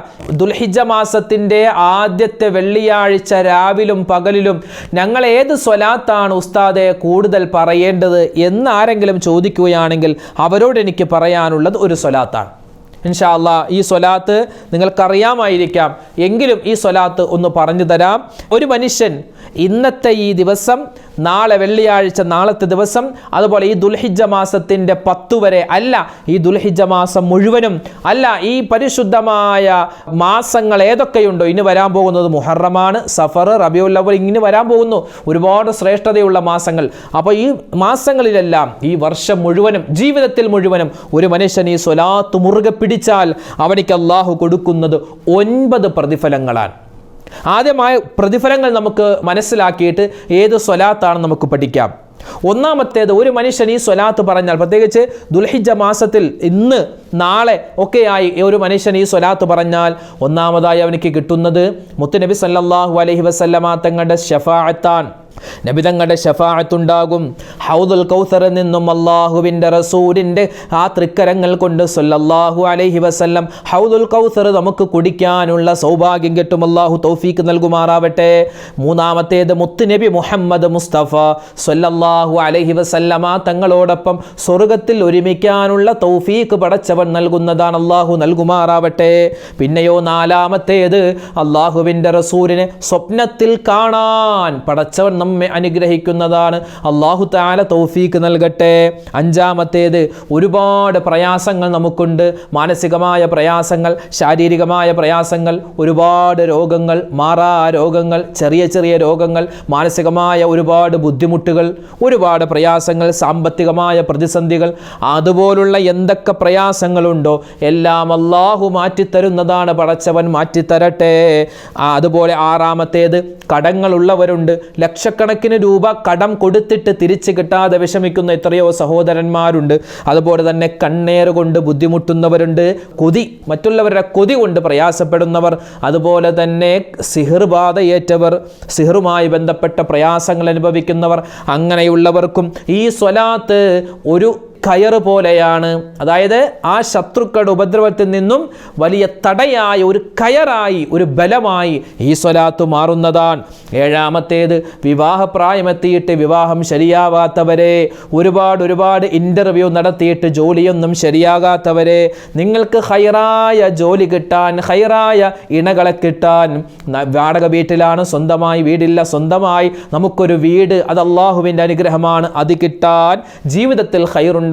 ദുൽഹിജ്ജ മാസത്തിൻ്റെ ആദ്യത്തെ വെള്ളിയാഴ്ച രാവിലും പകലിലും ഞങ്ങൾ ഏത് സ്വലാത്താണ് ഉസ്താദെ കൂടുതൽ പറയേണ്ടത് എന്ന് ആരെങ്കിലും ചോദിക്കുകയാണെങ്കിൽ അവരോട് എനിക്ക് പറയാനുള്ളത് ഒരു സ്വലാത്താണ്. ഇൻഷാ അല്ലാഹ് ഈ സ്വലാത്ത് നിങ്ങൾക്കറിയാമായിരിക്കാം, എങ്കിലും ഈ സ്വലാത്ത് ഒന്ന് പറഞ്ഞു തരാം. ഒരു മനുഷ്യൻ ഇന്നത്തെ ഈ ദിവസം, നാളെ വെള്ളിയാഴ്ച നാളത്തെ ദിവസം, അതുപോലെ ഈ ദുൽഹിജ്ജ മാസത്തിൻ്റെ 10 വരെ അല്ല, ഈ ദുൽഹിജ്ജ മാസം മുഴുവനും അല്ല, ഈ പരിശുദ്ധമായ മാസങ്ങൾ ഏതൊക്കെയുണ്ടോ, ഇനി വരാൻ പോകുന്നത് മുഹറമാണ്, സഫർ, റബീഉൽ അവ്വൽ, ഇങ്ങനെ വരാൻ പോകുന്നു ഒരുപാട് ശ്രേഷ്ഠതയുള്ള മാസങ്ങൾ. അപ്പോൾ ഈ മാസങ്ങളിലെല്ലാം, ഈ വർഷം മുഴുവനും, ജീവിതത്തിൽ മുഴുവനും ഒരു മനുഷ്യൻ ഈ സ്വലാത്ത് മുറുകെ പിടിച്ചാൽ അവനിക്ക് അല്ലാഹു കൊടുക്കുന്നത് 9 പ്രതിഫലങ്ങളാണ്. ആദ്യമായ പ്രതിഫലങ്ങൾ നമുക്ക് മനസ്സിലാക്കിയിട്ട് ഏത് സ്വലാത്താണ് നമുക്ക് പഠിക്കാം. ഒന്നാമത്തേത്, ഒരു മനുഷ്യൻ ഈ സ്വലാത്ത് പറഞ്ഞാൽ, പ്രത്യേകിച്ച് ദുൽഹിജ്ജ മാസത്തിൽ ഇന്ന് നാളെ ഒക്കെയായി ഒരു മനുഷ്യൻ ഈ സ്വലാത്ത് പറഞ്ഞാൽ ഒന്നാമതായി അവനിക്ക് കിട്ടുന്നത് മുത്തുനബി സല്ലല്ലാഹു അലൈഹി വസല്ലമ തങ്ങളുടെ ശഫാഅത്താണ്. നബി തങ്ങളുടെ ശഫാഅത്തുണ്ടാകും. ഹൗദുൽ കൗസറിൽ നിന്നും അല്ലാഹുവിൻ്റെ റസൂലിൻ്റെ ആ തൃക്കരങ്ങൾ കൊണ്ട് സല്ലല്ലാഹു അലൈഹി വസല്ലം ഹൗദുൽ കൗസർ നമുക്ക് കുടിക്കാനുള്ള സൗഭാഗ്യം കിട്ടും. അല്ലാഹു തൗഫീക്ക് നൽകുമാറാവട്ടെ. മൂന്നാമത്തേത്, മുത്തുനബി മുഹമ്മദ് മുസ്തഫ സല്ലല്ലാഹു അലൈഹി വസല്ലമ തങ്ങളോടൊപ്പം സ്വർഗത്തിൽ ഒരുമിക്കാനുള്ള തൗഫീക്ക് പടച്ചവൻ നൽകുന്നതാണ്. അല്ലാഹു നൽകുമാറാവട്ടെ. പിന്നെയോ നാലാമത്തേത്, അല്ലാഹുവിൻ്റെ റസൂലിനെ സ്വപ്നത്തിൽ കാണാൻ പടച്ചവൻ നമ്മെ അനുഗ്രഹിക്കുന്നതാണ്. അല്ലാഹു തആല തൗഫീക്ക് നൽകട്ടെ. അഞ്ചാമത്തേത്, ഒരുപാട് പ്രയാസങ്ങൾ നമുക്കുണ്ട്. മാനസികമായ പ്രയാസങ്ങൾ, ശാരീരികമായ പ്രയാസങ്ങൾ, ഒരുപാട് രോഗങ്ങൾ, മാറാ രോഗങ്ങൾ, ചെറിയ ചെറിയ രോഗങ്ങൾ, മാനസികമായ ഒരുപാട് ബുദ്ധിമുട്ടുകൾ, ഒരുപാട് പ്രയാസങ്ങൾ, സാമ്പത്തികമായ പ്രതിസന്ധികൾ, അതുപോലുള്ള എന്തൊക്കെ പ്രയാസങ്ങളുണ്ടോ എല്ലാം അല്ലാഹു മാറ്റിത്തരുന്നതാണ്. പടച്ചവൻ മാറ്റിത്തരട്ടെ. അതുപോലെ ആറാമത്തേത്, കടങ്ങളുള്ളവരുണ്ട്. ലക്ഷക്കണക്കിന് രൂപ കടം കൊടുത്തിട്ട് തിരിച്ചു കിട്ടാതെ വിഷമിക്കുന്ന എത്രയോ സഹോദരന്മാരുണ്ട്. അതുപോലെ തന്നെ കണ്ണേറ് കൊണ്ട് ബുദ്ധിമുട്ടുന്നവരുണ്ട്. കൊതി, മറ്റുള്ളവരുടെ കൊതി കൊണ്ട് പ്രയാസപ്പെടുന്നവർ. അതുപോലെ തന്നെ സിഹിർ ബാധയേറ്റവർ, സിഹിറുമായി ബന്ധപ്പെട്ട പ്രയാസങ്ങൾ അനുഭവിക്കുന്നവർ. അങ്ങനെയുള്ളവർക്കും ഈ സ്വലാത്ത് ഒരു കയറ് പോലെയാണ്. അതായത് ആ ശത്രുക്കളുടെ ഉപദ്രവത്തിൽ നിന്നും വലിയ തടയായി, ഒരു കയറായി, ഒരു ബലമായി ഈ സ്വലാത്ത് മാറുന്നതാണ്. ഏഴാമത്തേത്, വിവാഹപ്രായമെത്തിയിട്ട് വിവാഹം ശരിയാവാത്തവരെ, ഒരുപാട് ഇൻ്റർവ്യൂ നടത്തിയിട്ട് ജോലിയൊന്നും ശരിയാകാത്തവരെ, നിങ്ങൾക്ക് ഹൈറായ ജോലി കിട്ടാൻ, ഹൈറായ ഇണകളെ കിട്ടാൻ, വാടക വീട്ടിലാണ്, സ്വന്തമായി വീടില്ല, സ്വന്തമായി നമുക്കൊരു വീട്, അത് അല്ലാഹുവിൻ്റെ അനുഗ്രഹമാണ്, അത് കിട്ടാൻ, ജീവിതത്തിൽ ഹൈറുണ്ടാവാൻ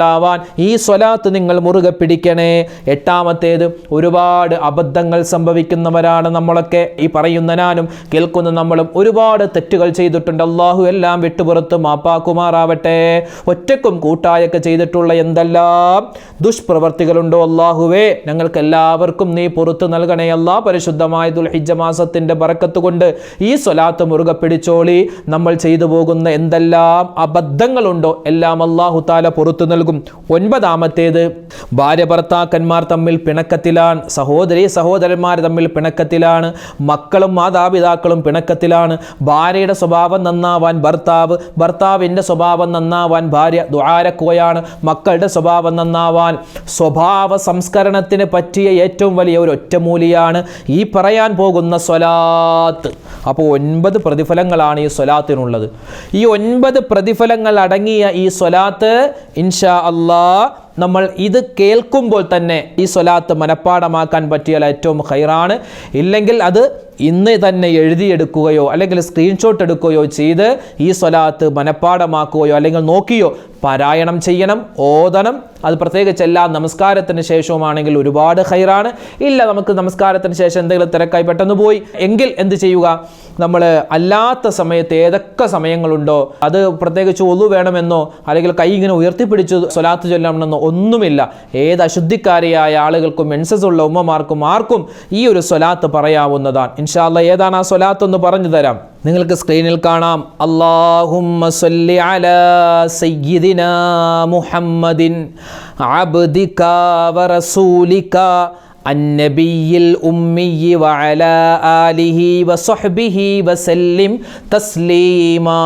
ഈ സ്വലാത്ത് നിങ്ങൾ മുറുകെ പിടിക്കണേ. എട്ടാമത്തേത്, ഒരുപാട് അബദ്ധങ്ങൾ സംഭവിക്കുന്നവരാണ് നമ്മളൊക്കെ. ഈ പറയുന്ന ഞാനും കേൾക്കുന്ന നമ്മളും ഒരുപാട് തെറ്റുകൾ ചെയ്തിട്ടുണ്ട്. അല്ലാഹു എല്ലാം വിട്ടുപുറത്ത് മാപ്പാക്കുമാറാവട്ടെ. ഒറ്റക്കും കൂട്ടായൊക്കെ ചെയ്തിട്ടുള്ള എന്തെല്ലാം ദുഷ്പ്രവർത്തികളുണ്ടോ അല്ലാഹുവേ, ഞങ്ങൾക്ക് എല്ലാവർക്കും നീ പുറത്തു നൽകണേ അല്ലാ. പരിശുദ്ധമായ ദുൽഹിജ്ജ മാസത്തിന്റെ ബറക്കത്ത് കൊണ്ട് ഈ സ്വലാത്ത് മുറുകെ പിടിച്ചോളി. നമ്മൾ ചെയ്തു പോകുന്ന എന്തെല്ലാം അബദ്ധങ്ങളുണ്ടോ എല്ലാം അല്ലാഹു തആല പുറത്തു നൽകും. ഒൻപതാമത്തേത്, ഭാര്യ ഭർത്താക്കന്മാർ തമ്മിൽ പിണക്കത്തിലാണ്, സഹോദരന്മാർ തമ്മിൽ പിണക്കത്തിലാണ്, മക്കളും മാതാപിതാക്കളും പിണക്കത്തിലാണ്. ഭാര്യയുടെ സ്വഭാവം നന്നാവാൻ ഭർത്താവ്, ഭർത്താവിൻ്റെ സ്വഭാവം നന്നാവാൻ ഭാര്യ ദുആരക്കുകയാണ്. മക്കളുടെ സ്വഭാവം നന്നാവാൻ സ്വഭാവ സംസ്കരണത്തിന് പറ്റിയ ഏറ്റവും വലിയ ഒരു ഒറ്റമൂലിയാണ് ഈ പറയാൻ പോകുന്ന സ്വലാത്ത്. അപ്പോൾ 9 പ്രതിഫലങ്ങളാണ് ഈ സ്വലാത്തിനുള്ളത്. ഈ 9 പ്രതിഫലങ്ങൾ അടങ്ങിയ ഈ സ്വലാത്ത് ഇൻഷാ അല്ലാഹ് നമ്മൾ ഇത് കേൾക്കുമ്പോൾ തന്നെ ഈ സ്വലാത്ത് മനഃപ്പാഠമാക്കാൻ പറ്റിയാൽ ഏറ്റവും ഖൈറാണ്. ഇല്ലെങ്കിൽ അത് ഇന്ന് തന്നെ എഴുതിയെടുക്കുകയോ അല്ലെങ്കിൽ സ്ക്രീൻഷോട്ട് എടുക്കുകയോ ചെയ്ത് ഈ സ്വലാത്ത് മനഃപ്പാഠമാക്കുകയോ അല്ലെങ്കിൽ നോക്കിയോ പാരായണം ചെയ്യണം, ഓതണം. അത് പ്രത്യേകിച്ച് എല്ലാ നമസ്കാരത്തിന് ശേഷവുമാണെങ്കിൽ ഒരുപാട് ഖൈറാണ്. ഇല്ല, നമുക്ക് നമസ്കാരത്തിന് ശേഷം എന്തെങ്കിലും തിരക്കായി പെട്ടെന്ന് പോയി എങ്കിൽ എന്ത് ചെയ്യുക, നമ്മൾ അല്ലാത്ത സമയത്ത് ഏതൊക്കെ സമയങ്ങളുണ്ടോ അത് പ്രത്യേകിച്ച് ഒളു വേണമെന്നോ അല്ലെങ്കിൽ കൈ ഇങ്ങനെ ഉയർത്തിപ്പിടിച്ച് സ്വലാത്ത് ചൊല്ലണമെന്നോ ഒന്നുമില്ല. ഏത് അശുദ്ധിക്കാരിയായ ആളുകൾക്കും മെൻസസ് ഉള്ള ഉമ്മമാർക്കും ആർക്കും ഈ ഒരു സ്വലാത്ത് പറയാവുന്നതാണ്. ഇൻഷാ അല്ലാഹ് ഏതാണ് ആ സ്വലാത്ത് എന്ന് പറഞ്ഞു തരാം. നിങ്ങൾക്ക് സ്ക്രീനിൽ കാണാം. അല്ലാഹുമ്മ സ്വല്ലി അലാ സയ്യിദിനാ മുഹമ്മദിൻ അബ്ദിക വറസൂലിക അന്നബിയിൽ ഉമ്മിയി വഅലാ ആലിഹി വസഹ്ബിഹി വസല്ലിം തസ്ലീമാ.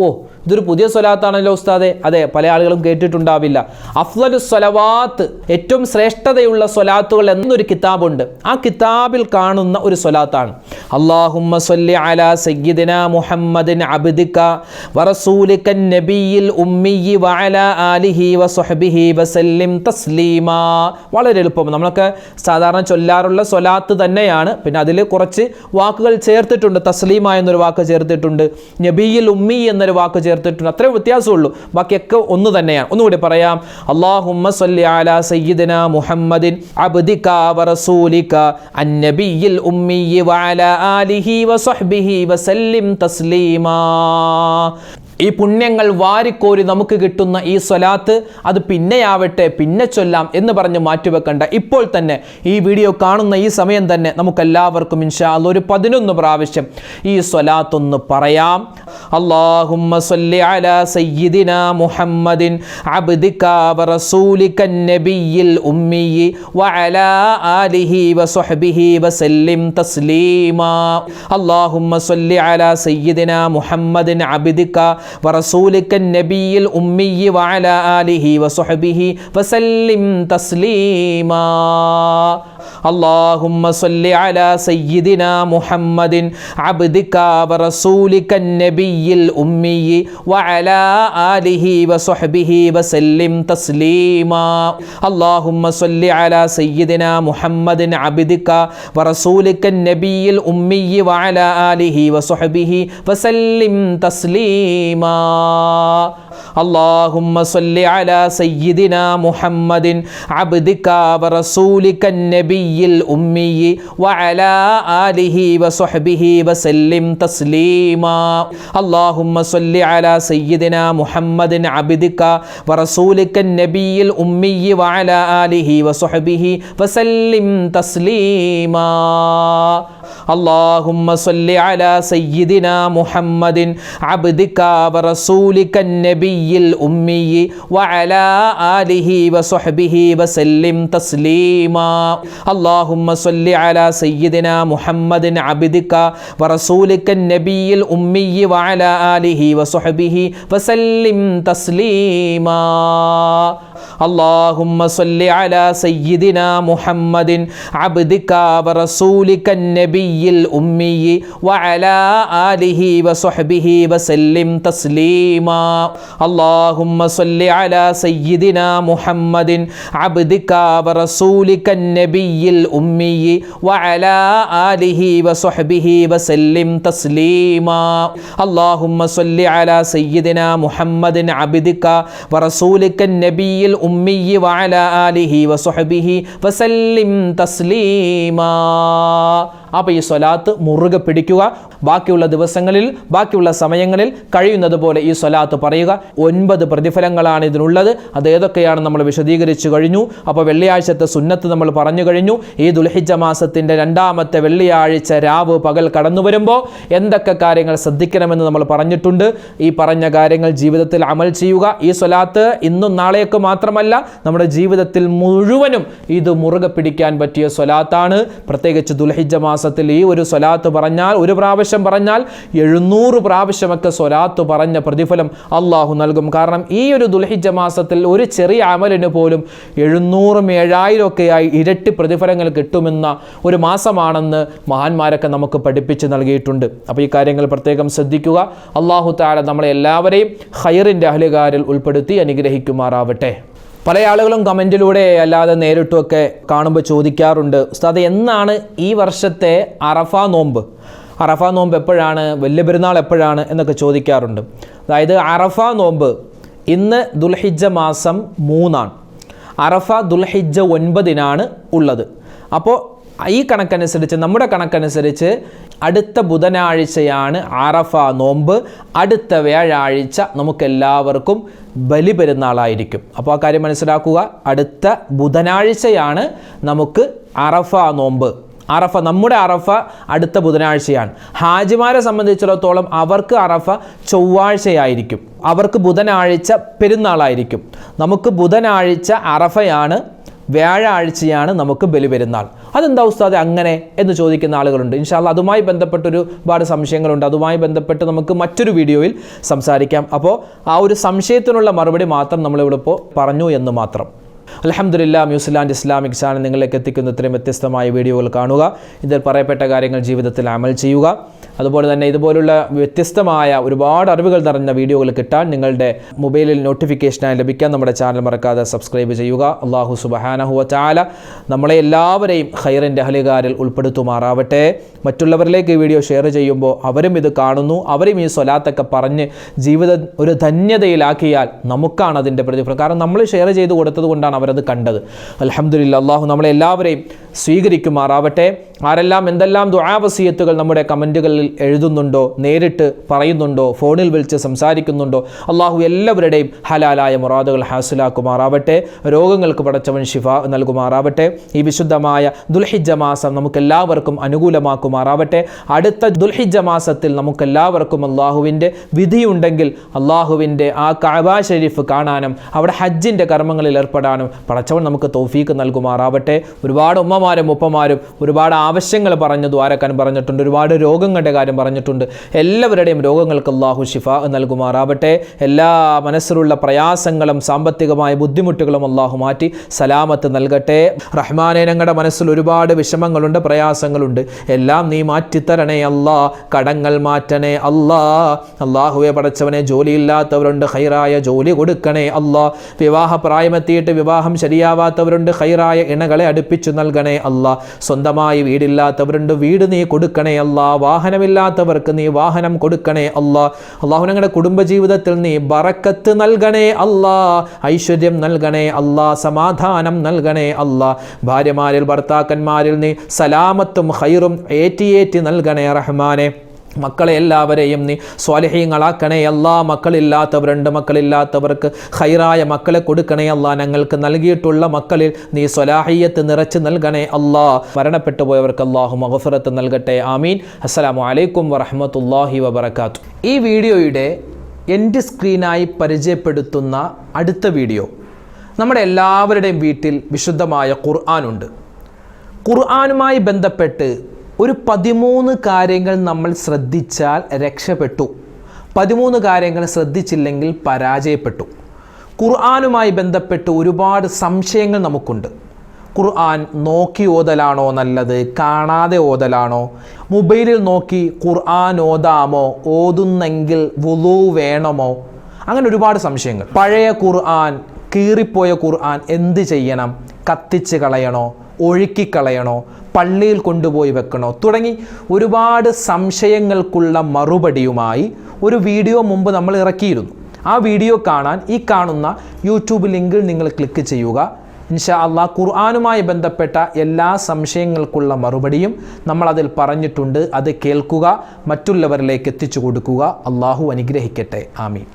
ഓ, ഇതൊരു പുതിയ സ്വലാത്താണല്ലോ ഉസ്താദെ. അതെ, പല ആളുകളും കേട്ടിട്ടുണ്ടാവില്ല. അഫ്ളലു സ്വലവാത്ത്, ഏറ്റവും ശ്രേഷ്ഠതയുള്ള സ്വലാത്തുകൾ എന്നൊരു കിതാബുണ്ട്. ആ കിതാബിൽ കാണുന്ന ഒരു സ്വലാത്താണ് അല്ലാഹുമ്മ സ്വല്ലി അലാ സയ്യിദിനാ മുഹമ്മദിൻ അബ്ദിക വറസൂലിക നബിയിൽ ഉമ്മിയി വഅലാ ആലിഹി വസഹ്ബിഹി വസല്ലിം തസ്ലീമാ. വളരെ എളുപ്പം, നമ്മളൊക്കെ സാധാരണ ചൊല്ലാറുള്ള സ്വലാത്ത് തന്നെയാണ്. പിന്നെ അതിൽ കുറച്ച് വാക്കുകൾ ചേർത്തിട്ടുണ്ട്. തസ്ലീമ എന്നൊരു വാക്ക് ചേർത്തിട്ടുണ്ട്, നബിയിൽ ഉമ്മി എന്നൊരു വാക്ക് ചേർത്തിട്ടുണ്ട്. അത്രയും വ്യത്യാസമുള്ളൂ, ബാക്കിയൊക്കെ ഒന്ന് തന്നെയാണ്. ഒന്നുകൂടി പറയാം. അല്ലാഹുമ്മ സ്വല്ലി അലാ സയ്യിദിനാ മുഹമ്മദിൻ അബ്ദിക വറസൂലിക അന്നബിയിൽ ഉമ്മിയി വഅലാ ആലിഹി വസഹ്ബിഹി വസല്ലിം തസ്ലീമാ. ഈ പുണ്യങ്ങൾ വാരിക്കോരി നമുക്ക് കിട്ടുന്ന ഈ സ്വലാത്ത് അത് പിന്നെയാവട്ടെ, പിന്നെ ചൊല്ലാം എന്ന് പറഞ്ഞ് മാറ്റിവെക്കണ്ട. ഇപ്പോൾ തന്നെ ഈ വീഡിയോ കാണുന്ന ഈ സമയം തന്നെ നമുക്കെല്ലാവർക്കും ഇൻഷാ അല്ലാഹ് ഒരു 11 പ്രാവശ്യം ഈ സ്വലാത്തൊന്ന് പറയാം. അല്ലാഹുമ്മ സ്വല്ലി അലാ സയ്യിദിനാ മുഹമ്മദിൻ അബ്ദിക വറസൂലിക നബിയിൽ ഉമ്മിയി വഅലാ ആലിഹി വസഹ്ബിഹി വസല്ലിം തസ്ലീമാ. അല്ലാഹുമ്മ സ്വല്ലി അലാ സയ്യിദിനാ മുഹമ്മദിൻ അബ്ദിക വറസൂലിക നബിയിൽ ഉമ്മിയി വഅലാ ആലിഹി വസഹ്ബിഹി വസല്ലിം തസ്ലീമാ. അല്ലാഹുമ്മ സ്വല്ലി അലാ സയ്യിദിനാ മുഹമ്മദിൻ അബ്ദിക വറസൂലിക നബിയിൽ ഉമ്മിയി വഅലാ ആലിഹി വസ്വഹ്ബിഹി വസല്ലിം തസ്ലീമാ അല്ലാഹുമ്മ സ്വല്ലി അലാ സയ്യിദിനാ മുഹമ്മദിൻ അബ്ദിക വറസൂലിക നബിയിൽ ഉമ്മിയി വഅലാ ആലിഹി വസ്വഹ്ബിഹി വസല്ലിം തസ്ലീമാ اللهم صل على سيدنا محمد عبدك ورسولك النبي الأمي وعلى آله وصحبه وسلم تسليما اللهم صل على سيدنا محمد عبدك ورسولك النبي الأمي وعلى آله وصحبه وسلم تسليما اللهم صل على سيدنا محمد عبدك ورسولك النبي الأمي وعلى آله وصحبه وسلم تسليما اللهم صل على سيدنا محمد عبدك ورسولك النبي الأمي وعلى آله وصحبه وسلم تسليما اللهم صل على سيدنا محمد عبدك ورسولك النبي الأمي وعلى آله وصحبه وسلم تسليما اللهم صل على سيدنا محمد عبدك ورسولك النبي الأمي وعلى آله وصحبه وسلم تسليما اللهم صل على سيدنا محمد عبدك ورسولك النبي الأمي وعلى آله وصحبه وسلم تسليما അപ്പോൾ ഈ സ്വലാത്ത് മുറുകെ പിടിക്കുക. ബാക്കിയുള്ള ദിവസങ്ങളിൽ ബാക്കിയുള്ള സമയങ്ങളിൽ കഴിയുന്നതുപോലെ ഈ സ്വലാത്ത് പറയുക. 9 പ്രതിഫലങ്ങളാണ് ഇതിനുള്ളത്. അത് ഏതൊക്കെയാണ് നമ്മൾ വിശദീകരിച്ചു കഴിഞ്ഞു. അപ്പോൾ വെള്ളിയാഴ്ചത്തെ സുന്നത്ത് നമ്മൾ പറഞ്ഞു കഴിഞ്ഞു. ഈ ദുൽഹിജ്ജ മാസത്തിൻ്റെ 2ാമത്തെ വെള്ളിയാഴ്ച രാവ് പകൽ കടന്നു വരുമ്പോൾ എന്തൊക്കെ കാര്യങ്ങൾ ശ്രദ്ധിക്കണമെന്ന് നമ്മൾ പറഞ്ഞിട്ടുണ്ട്. ഈ പറഞ്ഞ കാര്യങ്ങൾ ജീവിതത്തിൽ അമൽ ചെയ്യുക. ഈ സ്വലാത്ത് ഇന്നും നാളെയൊക്കെ മാത്രമല്ല, നമ്മുടെ ജീവിതത്തിൽ മുഴുവനും ഇത് മുറുകെ പിടിക്കാൻ പറ്റിയ സ്വലാത്താണ്. പ്രത്യേകിച്ച് ദുൽഹിജ്ജ മാസത്തിൽ ഈ ഒരു സ്വലാത്ത് പറഞ്ഞാൽ, ഒരു പ്രാവശ്യം പറഞ്ഞാൽ 700 പ്രാവശ്യമൊക്കെ സ്വലാത്ത് പറഞ്ഞ പ്രതിഫലം അള്ളാഹു നൽകും. കാരണം ഈ ഒരു ദുൽഹിജ്ജ മാസത്തിൽ ഒരു ചെറിയ അമലിന് പോലും 700 7,000 ഒക്കെയായി ഇരട്ടി പ്രതിഫലങ്ങൾ കിട്ടുമെന്ന ഒരു മാസമാണെന്ന് മഹാന്മാരൊക്കെ നമുക്ക് പഠിപ്പിച്ച് നൽകിയിട്ടുണ്ട്. അപ്പോൾ ഈ കാര്യങ്ങൾ പ്രത്യേകം ശ്രദ്ധിക്കുക. അള്ളാഹു തആല നമ്മളെ എല്ലാവരെയും ഖൈറിൻ്റെ അഹ്ലുകാരിൽ ഉൾപ്പെടുത്തി അനുഗ്രഹിക്കുമാറാവട്ടെ. പല ആളുകളും കമൻറ്റിലൂടെ അല്ലാതെ നേരിട്ടുമൊക്കെ കാണുമ്പോൾ ചോദിക്കാറുണ്ട്, ഉസ്താദ് എന്നാണ് ഈ വർഷത്തെ അറഫ നോമ്പ് എപ്പോഴാണ്, വലിയ പെരുന്നാൾ എപ്പോഴാണ് എന്നൊക്കെ ചോദിക്കാറുണ്ട്. അതായത് അറഫ നോമ്പ് ഇന്ന് ദുൽഹിജ്ജ മാസം 3 അറഫ ദുൽഹിജ്ജ 9 ഉള്ളത്. അപ്പോൾ ഈ കണക്കനുസരിച്ച്, നമ്മുടെ കണക്കനുസരിച്ച് അടുത്ത ബുധനാഴ്ചയാണ് അറഫ നോമ്പ്. അടുത്ത വ്യാഴാഴ്ച നമുക്കെല്ലാവർക്കും ബലിപെരുന്നാളായിരിക്കും. അപ്പോൾ ആ കാര്യം മനസ്സിലാക്കുക. അടുത്ത ബുധനാഴ്ചയാണ് നമുക്ക് അറഫ നോമ്പ്. നമ്മുടെ അറഫ അടുത്ത ബുധനാഴ്ചയാണ്. ഹാജിമാരെ സംബന്ധിച്ചിടത്തോളം അവർക്ക് അറഫ ചൊവ്വാഴ്ചയായിരിക്കും, അവർക്ക് ബുധനാഴ്ച പെരുന്നാളായിരിക്കും. നമുക്ക് ബുധനാഴ്ച അറഫയാണ്, വ്യാഴാഴ്ചയാണ് നമുക്ക് ബലിപെരുന്നാൾ. അതെന്താ ഉസ്താദ് അങ്ങനെ എന്ന് ചോദിക്കുന്ന ആളുകളുണ്ട്. ഇൻഷാ അല്ലാഹ് അതുമായി ബന്ധപ്പെട്ട ഒരുപാട് സംശയങ്ങളുണ്ട്. അതുമായി ബന്ധപ്പെട്ട് നമുക്ക് മറ്റൊരു വീഡിയോയിൽ സംസാരിക്കാം. അപ്പോൾ ആ ഒരു സംശയത്തിനുള്ള മറുപടി മാത്രം നമ്മളിവിടെ ഇപ്പോൾ പറഞ്ഞു എന്ന് മാത്രം. അൽഹംദുലില്ലാഹ്, ന്യൂസിലാൻഡ് ഇസ്ലാമിക് ചാനൽ നിങ്ങളിലേക്ക് എത്തിക്കുന്ന ഇത്രയും വ്യത്യസ്തമായ വീഡിയോകൾ കാണുക. ഇതിൽ പറയപ്പെട്ട കാര്യങ്ങൾ ജീവിതത്തിൽ അമൽ ചെയ്യുക. അതുപോലെ തന്നെ ഇതുപോലുള്ള വ്യത്യസ്തമായ ഒരുപാട് അറിവുകൾ നിറഞ്ഞ വീഡിയോകൾ കിട്ടാൻ നിങ്ങളുടെ മൊബൈലിൽ നോട്ടിഫിക്കേഷനായി ലഭിക്കാൻ നമ്മുടെ ചാനൽ മറക്കാതെ സബ്സ്ക്രൈബ് ചെയ്യുക. അല്ലാഹു സുബ്ഹാനഹു വ തആല നമ്മളെ എല്ലാവരെയും ഖൈറിൻ്റെ അഹ്ലുകാരിൽ ഉൾപ്പെടുത്തുമാറാവട്ടെ. മറ്റുള്ളവരിലേക്ക് ഈ വീഡിയോ ഷെയർ ചെയ്യുമ്പോൾ അവരും ഇത് കാണുന്നു, അവരും ഈ സ്വലാത്തൊക്കെ പറഞ്ഞ് ജീവിതം ഒരു ധന്യതയിലാക്കിയാൽ നമുക്കാണ് അതിൻ്റെ പ്രതിഫലം. കാരണം നമ്മൾ ഷെയർ ചെയ്ത് കൊടുത്തത് കൊണ്ടാണ് അവരത് കണ്ടത്. അൽഹംദുലില്ലാഹ്, അല്ലാഹു നമ്മളെ എല്ലാവരെയും സ്വീകരിക്കുമാറാവട്ടെ. ആരെല്ലാം എന്തെല്ലാം ദുആ വസിയത്തുകൾ നമ്മുടെ കമൻറ്റുകളിൽ എഴുതുന്നുണ്ടോ, നേരിട്ട് പറയുന്നുണ്ടോ, ഫോണിൽ വിളിച്ച് സംസാരിക്കുന്നുണ്ടോ, അല്ലാഹു എല്ലാവരുടെയും ഹലാലായ മുറാദുകൾ ഹാസിലാക്കുമാറാവട്ടെ. രോഗങ്ങൾക്ക് പടച്ചവൻ ശിഫ നൽകുമാറാവട്ടെ. ഈ വിശുദ്ധമായ ദുൽഹിജ്ജ മാസം നമുക്കെല്ലാവർക്കും അനുകൂലമാക്കുമാറാവട്ടെ. അടുത്ത ദുൽഹിജ്ജ മാസത്തിൽ നമുക്കെല്ലാവർക്കും അല്ലാഹുവിൻ്റെ വിധിയുണ്ടെങ്കിൽ അല്ലാഹുവിൻ്റെ ആ കഅബ ഷരീഫ് കാണാനും അവിടെ ഹജ്ജിൻ്റെ കർമ്മങ്ങളിൽ ഏർപ്പെടാനും പടച്ചവൻ നമുക്ക് തൗഫീക്ക് നൽകുമാറാവട്ടെ. ഒരുപാട് ഉമ്മമാരും ഉപ്പമാരും ഒരുപാട് ആവശ്യങ്ങൾ പറഞ്ഞു ദ്വാരക്കാൻ പറഞ്ഞിട്ടുണ്ട്. ഒരുപാട് രോഗങ്ങളുടെ കാര്യം പറഞ്ഞിട്ടുണ്ട്. എല്ലാവരുടെയും രോഗങ്ങൾക്ക് അല്ലാഹു ശിഫ നൽകുമാറാവട്ടെ. എല്ലാ മനസ്സിലുള്ള പ്രയാസങ്ങളും സാമ്പത്തികമായ ബുദ്ധിമുട്ടുകളും അല്ലാഹു മാറ്റി സലാമത്ത് നൽകട്ടെ. റഹ്മാനെ, ഞങ്ങളുടെ മനസ്സിൽ ഒരുപാട് വിഷമങ്ങളുണ്ട്, പ്രയാസങ്ങളുണ്ട്, എല്ലാം നീ മാറ്റിത്തരണേ അല്ലാ. കടങ്ങൾ മാറ്റണേ അല്ലാ. അല്ലാഹുവെ പടച്ചവനെ, ജോലിയില്ലാത്തവരുണ്ട്, ഖൈറായ ജോലി കൊടുക്കണേ അല്ലാ. വിവാഹ പ്രായമെത്തിയിട്ട് വിവാഹം ശരിയാവാത്തവരുണ്ട്, ഖൈറായ ഇണകളെ അടുപ്പിച്ചു നൽകണേ അല്ലാ. സ്വന്തമായി വീടില്ലാത്തവരുണ്ട്, വീട് നീ കൊടുക്കണേ അല്ലാ. വാഹനമില്ലാത്തവർക്ക് നീ വാഹനം കൊടുക്കണേ അല്ലാ. അല്ലാഹു ഞങ്ങളുടെ കുടുംബജീവിതത്തിൽ നീ ബറക്കത്ത് നൽകണേ അല്ലാ. ഐശ്വര്യം നൽകണേ അല്ലാ. സമാധാനം നൽകണേ അല്ലാ. ഭാര്യമാരിൽ ഭർത്താക്കന്മാരിൽ നീ സലാമത്തും ഖൈറും ഏറ്റി നൽകണേ റഹ്മാനെ. മക്കളെ എല്ലാവരെയും നീ സ്വാലിഹീങ്ങളാക്കണേ അല്ലാ. മക്കളില്ലാത്തവർക്ക് ഖൈറായ മക്കളെ കൊടുക്കണേ അല്ലാ. ഞങ്ങൾക്ക് നൽകിയിട്ടുള്ള മക്കളിൽ നീ സ്വലാഹിയത്ത് നിറച്ച് നൽകണേ അല്ലാ. മരണപ്പെട്ടു പോയവർക്ക് അല്ലാഹു മഗ്ഫിറത്ത് നൽകട്ടെ. ആമീൻ. അസ്സലാമു അലൈക്കും വറഹ്മത്തുള്ളാഹി വബറകാതുഹു. ഈ വീഡിയോയുടെ എൻഡ് സ്ക്രീനായി പരിചയപ്പെടുത്തുന്ന അടുത്ത വീഡിയോ, നമ്മുടെ എല്ലാവരുടെയും വീട്ടിൽ വിശുദ്ധമായ ഖുർആനുണ്ട്. ഖുർആനുമായി ബന്ധപ്പെട്ട് ഒരു 13 കാര്യങ്ങൾ നമ്മൾ ശ്രദ്ധിച്ചാൽ രക്ഷപ്പെട്ടു, 13 കാര്യങ്ങൾ ശ്രദ്ധിച്ചില്ലെങ്കിൽ പരാജയപ്പെട്ടു. ഖുർആനുമായി ബന്ധപ്പെട്ട് ഒരുപാട് സംശയങ്ങൾ നമുക്കുണ്ട്. ഖുർആൻ നോക്കി ഓതലാണോ നല്ലത്, കാണാതെ ഓതലാണോ, മൊബൈലിൽ നോക്കി ഖുർആൻ ഓതാമോ, ഓതുന്നെങ്കിൽ വുളു വേണമോ, അങ്ങനെ ഒരുപാട് സംശയങ്ങൾ. പഴയ ഖുർആൻ, കീറിപ്പോയ ഖുർആൻ എന്ത് ചെയ്യണം? കത്തിച്ച് കളയണോ, ഒഴുക്കിക്കളയണോ, പള്ളിയിൽ കൊണ്ടുപോയി വെക്കണോ, തുടങ്ങി ഒരുപാട് സംശയങ്ങൾക്കുള്ള മറുപടിയുമായി ഒരു വീഡിയോ മുമ്പ് നമ്മൾ ഇറക്കിയിരുന്നു. ആ വീഡിയോ കാണാൻ ഈ കാണുന്ന യൂട്യൂബ് ലിങ്കിൽ നിങ്ങൾ ക്ലിക്ക് ചെയ്യുക. ഇൻഷാ അല്ലാഹ് ഖുർആനുമായി ബന്ധപ്പെട്ട എല്ലാ സംശയങ്ങൾക്കുള്ള മറുപടിയും നമ്മളതിൽ പറഞ്ഞിട്ടുണ്ട്. അത് കേൾക്കുക, മറ്റുള്ളവരിലേക്ക് എത്തിച്ചു കൊടുക്കുക. അല്ലാഹു അനുഗ്രഹിക്കട്ടെ. ആമീൻ.